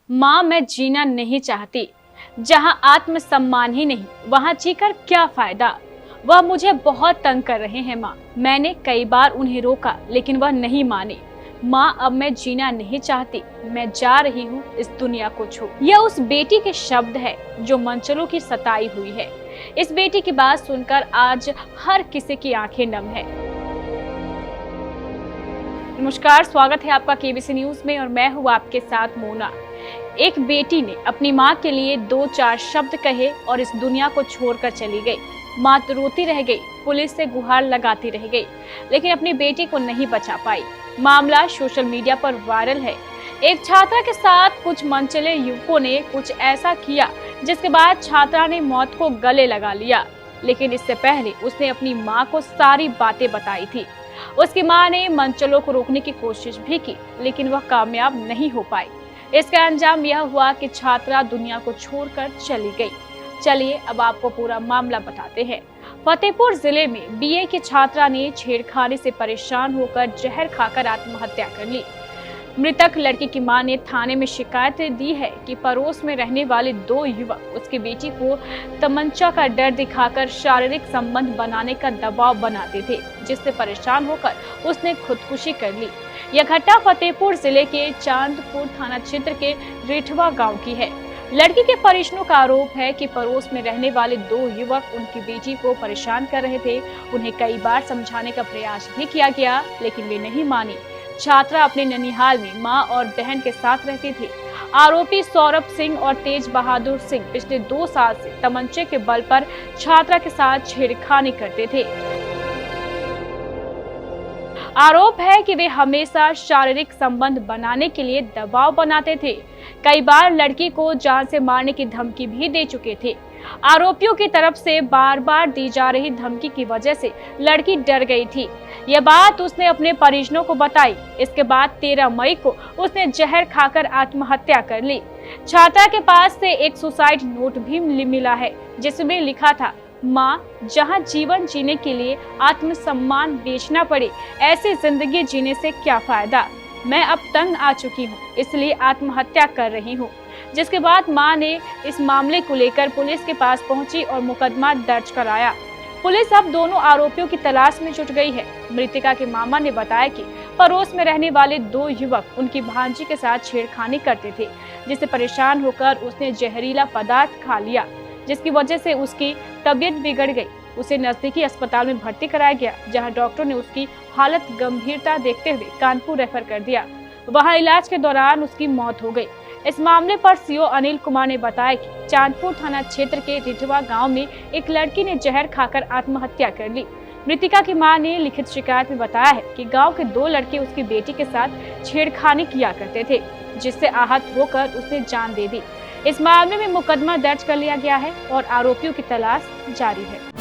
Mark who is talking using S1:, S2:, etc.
S1: माँ, मैं जीना नहीं चाहती। जहाँ आत्मसम्मान ही नहीं, वहाँ जीकर क्या फायदा। वह मुझे बहुत तंग कर रहे हैं माँ। मैंने कई बार उन्हें रोका, लेकिन वह नहीं माने। माँ, अब मैं जीना नहीं चाहती। मैं जा रही हूँ इस दुनिया को छोड़। यह उस बेटी के शब्द है जो मनचलों की सताई हुई है। इस बेटी की बात सुनकर आज हर किसी की आंखें नम है। नमस्कार, स्वागत है आपका केबीसी न्यूज में और मैं हूँ आपके साथ मोना। एक बेटी ने अपनी माँ के लिए 2-4 शब्द कहे और इस दुनिया को छोड़कर चली गई। माँ तो रोती रह गई, पुलिस से गुहार लगाती रह गई, लेकिन अपनी बेटी को नहीं बचा पाई। मामला सोशल मीडिया पर वायरल है। एक छात्रा के साथ कुछ मनचले युवकों ने कुछ ऐसा किया जिसके बाद छात्रा ने मौत को गले लगा लिया। लेकिन इससे पहले उसने अपनी माँ को सारी बातें बताई थी। उसकी मां ने मनचलों को रोकने की कोशिश भी की, लेकिन वह कामयाब नहीं हो पाई। इसका अंजाम यह हुआ कि छात्रा दुनिया को छोड़कर चली गई। चलिए अब आपको पूरा मामला बताते हैं। फतेहपुर जिले में बीए की छात्रा ने छेड़खानी से परेशान होकर जहर खाकर आत्महत्या कर ली। मृतक लड़की की मां ने थाने में शिकायत दी है कि पड़ोस में रहने वाले 2 युवक उसकी बेटी को तमंचा का डर दिखाकर शारीरिक संबंध बनाने का दबाव बनाते थे, जिससे परेशान होकर उसने खुदकुशी कर ली। यह घटना फतेहपुर जिले के चांदपुर थाना क्षेत्र के रिठवा गांव की है। लड़की के परिजनों का आरोप है कि पड़ोस में रहने वाले 2 युवक उनकी बेटी को परेशान कर रहे थे। उन्हें कई बार समझाने का प्रयास भी किया गया, लेकिन वे नहीं मानी। छात्रा अपने ननिहाल में मां और बहन के साथ रहती थी। आरोपी सौरभ सिंह और तेज बहादुर सिंह पिछले 2 साल से तमंचे के बल पर छात्रा के साथ छेड़खानी करते थे। आरोप है कि वे हमेशा शारीरिक संबंध बनाने के लिए दबाव बनाते थे। कई बार लड़की को जान से मारने की धमकी भी दे चुके थे। आरोपियों की तरफ से बार बार दी जा रही धमकी की वजह से लड़की डर गई थी। यह बात उसने अपने परिजनों को बताई। इसके बाद 13 मई को उसने जहर खाकर आत्महत्या कर ली। छात्रा के पास से एक सुसाइड नोट भी मिला है, जिसमें लिखा था, माँ, जहाँ जीवन जीने के लिए आत्मसम्मान बेचना पड़े, ऐसी जिंदगी जीने से क्या फायदा। मैं अब तंग आ चुकी हूँ, इसलिए आत्महत्या कर रही हूँ। जिसके बाद मां ने इस मामले को लेकर पुलिस के पास पहुंची और मुकदमा दर्ज कराया। पुलिस अब दोनों आरोपियों की तलाश में जुट गई है। मृतका के मामा ने बताया कि पड़ोस में रहने वाले 2 युवक उनकी भांजी के साथ छेड़खानी करते थे, जिससे परेशान होकर उसने जहरीला पदार्थ खा लिया, जिसकी वजह से उसकी तबीयत बिगड़ गई। उसे नजदीकी अस्पताल में भर्ती कराया गया, जहां डॉक्टर ने उसकी हालत गंभीरता देखते हुए कानपुर रेफर कर दिया। वहां इलाज के दौरान उसकी मौत हो गई। इस मामले पर सीओ अनिल कुमार ने बताया कि चांदपुर थाना क्षेत्र के रिठवा गांव में एक लड़की ने जहर खाकर आत्महत्या कर ली। मृतिका की मां ने लिखित शिकायत में बताया है कि गांव के 2 लड़के उसकी बेटी के साथ छेड़खानी किया करते थे, जिससे आहत होकर उसने जान दे दी। इस मामले में मुकदमा दर्ज कर लिया गया है और आरोपियों की तलाश जारी है।